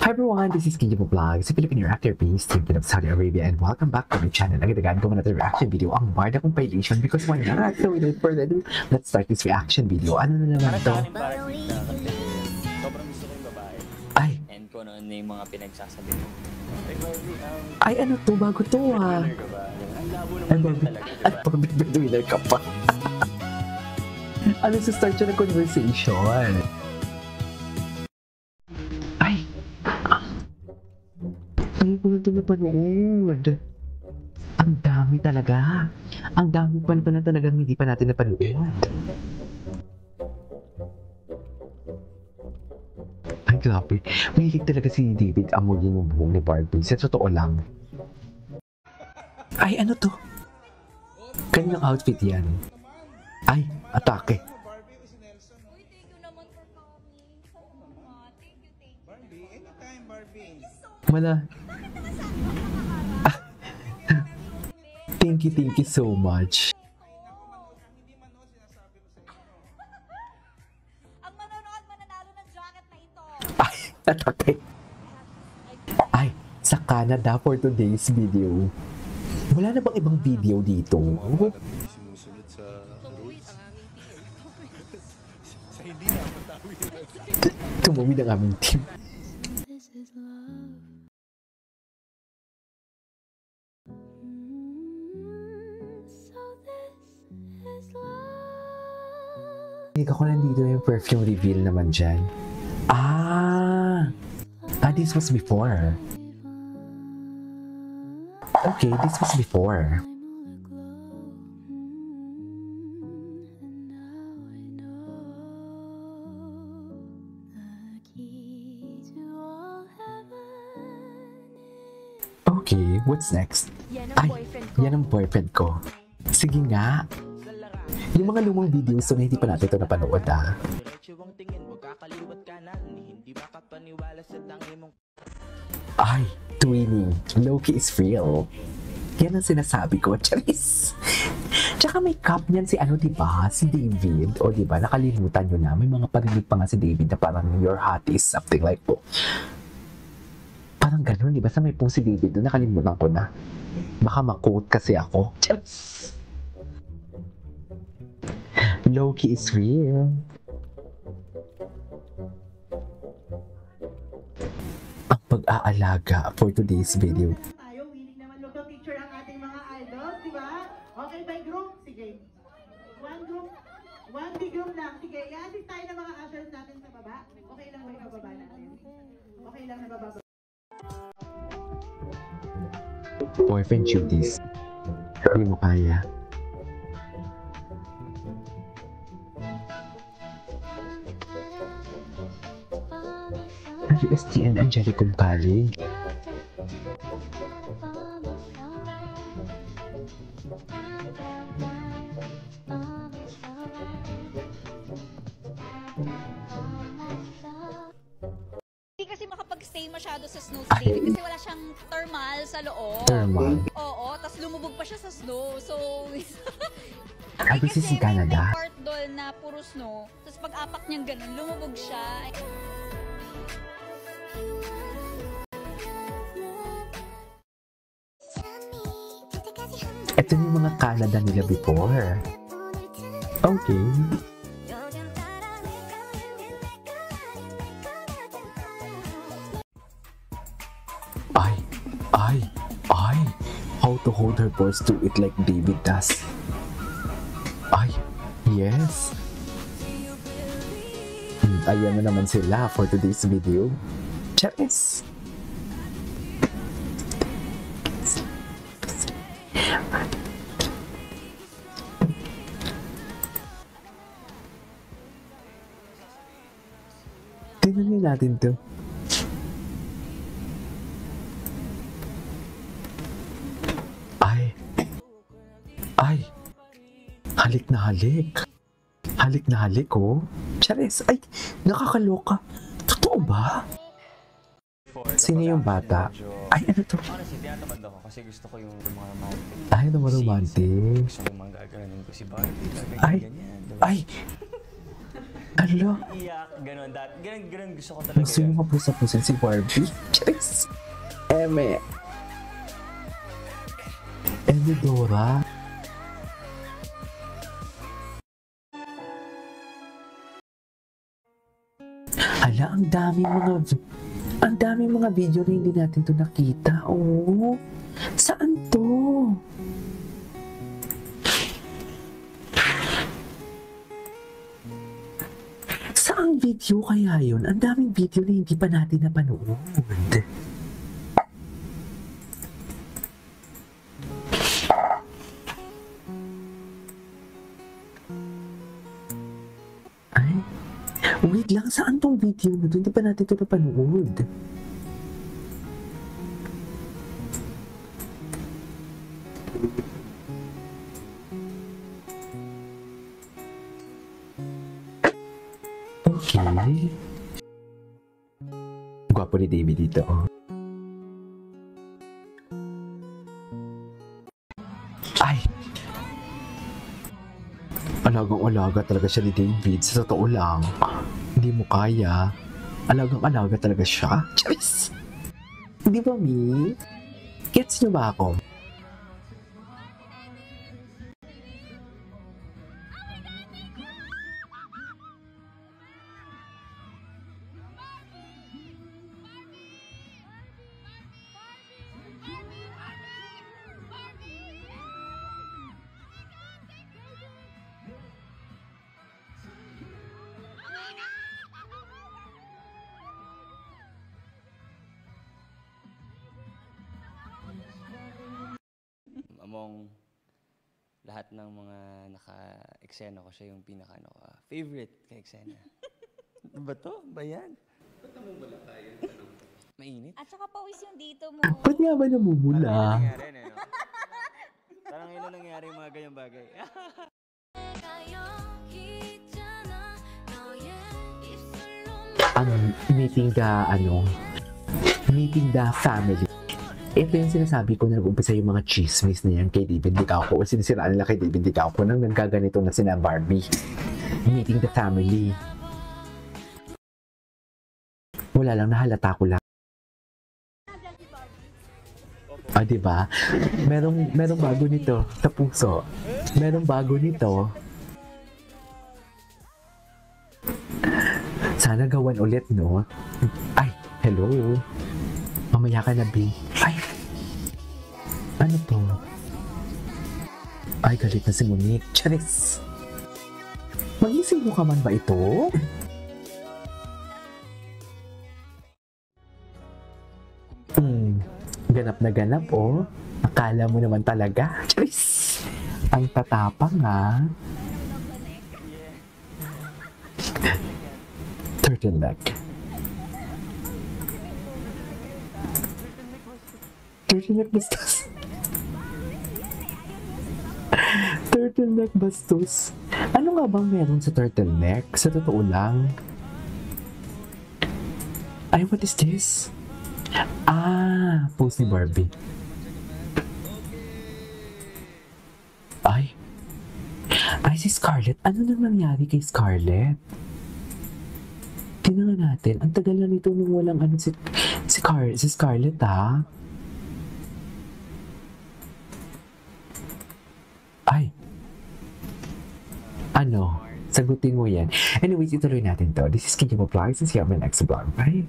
Hi everyone, this is Kinjo Vlog, sa Philippine Reactor Base, Team of Saudi Arabia, and welcome back to my channel. Agad-agad ko muna ito reaction video, ang Barda compilation, because why not? So without further ado, let's start this reaction video. Ano na naman to? Sobrang gusto ko yung babae. Ay! And kung ano yung mga pinagsasabi mo. Ay, ano to? Bago to ah! Ang labo Ay, naman Barbie. talaga, Ay, diba? Barbie, breadwinner ka pa. Ano sa start siya ng conversation? Ay! Ay, kung ito napanood. Ang dami talaga. Ang dami pa na talagang hindi pa natin napanood. Ay, grabe. Mahilig talaga si David amuyin yung buhok ni Barbie. Sa totoo lang. Ay, ano to? Kanyang outfit yan. Ay, atake. Uy, thank you naman for coming. Thank you. Barbie, anytime Barbie. Wala. Thank you so much. Ang manonood mananalo ng jacket na ito. Ay, atake. Ay, sa Canada for today's video. Wala na bang ibang video dito? Sinusunod sa rules. Sa hindi na matawid. Tumawid ang aming team. This is love. So this is love. Hindi ko nandito yung perfume reveal naman dyan. Ah! This was before. Okay, this was before. Okay, what's next? Ay, yan ang boyfriend ko. Sige nga. Yung mga lumang videos so na hindi pa natin ito napanood ah. Ay, twinning. Loki is real. Yan ang sinasabi ko, Charis. Tsaka may cup niyan si ano, diba? Si David. O diba, nakalimutan nyo na. May mga parinig pa nga si David na parang your hot is something like po. Parang ganun, diba? Sa may pong si David doon, nakalimutan ko na. Baka ma-quote kasi ako. Charis. Loki is real. Ang pag-aalaga for today's video. Tayo, willing naman magpa-picture ang ating mga idols, di ba? Okay, by group, sige. One big group lang. Sige, i-assist tayo ng mga ushers natin sa baba. Okay lang ba yung bababa natin? Okay lang na bababa. Boyfriend duties. Hindi mo kaya. UST and Angelicum College. Hindi kasi makapag-stay masyado sa snow si David kasi wala siyang thermal sa loob. Thermal. Oo, tas lumubog pa siya sa snow. So, Ay, kasi si Canada. may part doon na puro snow. Tapos pag apak niyang ganun, lumubog siya. Ito yung mga Canada nila before. Okay. Ay. How to hold her purse to it like David does. Ay, yes. Ayan na naman sila for today's video. Charis. Tingnan natin to. Ay, halik na halik. Halik na halik, oh. Charis, ay, nakakaloka. Totoo ba? Sino yung bata? Ay, ano to? Honestly, tinatamad ako kasi gusto ko yung mga romantic. Ay, naman romantic. Gusto ko mga gaganin ko si Barbie. Ay, Ganyan. ay, Ala, iyak, gano'n. Ganun gusto ko talaga gusto yun. mo mapusa-pusin si Barbie? Charis! Eme! Eme Dora? Hala, ang daming mga video na hindi natin to nakita. Oh, saan to? Saang video kaya yun? Ang daming video na hindi pa natin napanood. Ay, wait lang, saan tong video na to? Hindi pa natin ito napanood. Okay. Gwapo ni David dito, oh. Ay! Alagang-alaga talaga siya ni David. Sa totoo lang, hindi mo kaya. Alagang-alaga talaga siya. Charis! Hindi ba, Mi? Gets niyo ba ako? Among lahat ng mga naka-eksena ko, siya yung pinaka favorite ka-eksena. Ano ba to? Ba yan? Mainit? At saka pawis yung dito mo. Ba't nga ba namumula? Parang ngayon nangyari, no? Parang ngayon nangyari yung mga ganyang bagay. Ang meeting the family. Ito yung sinasabi ko na nag-umpisa yung mga chismis na yan kay David Licauco o sinisiraan nila kay David Licauco nang nagkaganito na sina Barbie. Meeting the family. Wala lang, nahalata ko lang. Ah, diba? Merong bago nito sa puso. Merong bago nito. Sana gawan ulit, no? Ay, hello. Mamaya ka na, B. Ay! Ano to? Ay, galit na si Monique. Charis! Magising mo ka man ba ito? Ganap na ganap, oh. Akala mo naman talaga. Charis! Ang tatapang, ha? Turtleneck. Turtleneck bastos. Turtleneck bastos. Ano nga bang meron sa turtleneck? Sa totoo lang. Ay, what is this? Ah, post ni Barbie. Ay. Ay, si Scarlett. Ano nang nangyari kay Scarlett? Tingnan natin. Ang tagal na nito nung walang ano si Scarlett, ha? Ay. Ano? Sagutin mo yan. Anyways, ituloy natin to. This is Kinyo Vlogs and see you on my next vlog. Bye!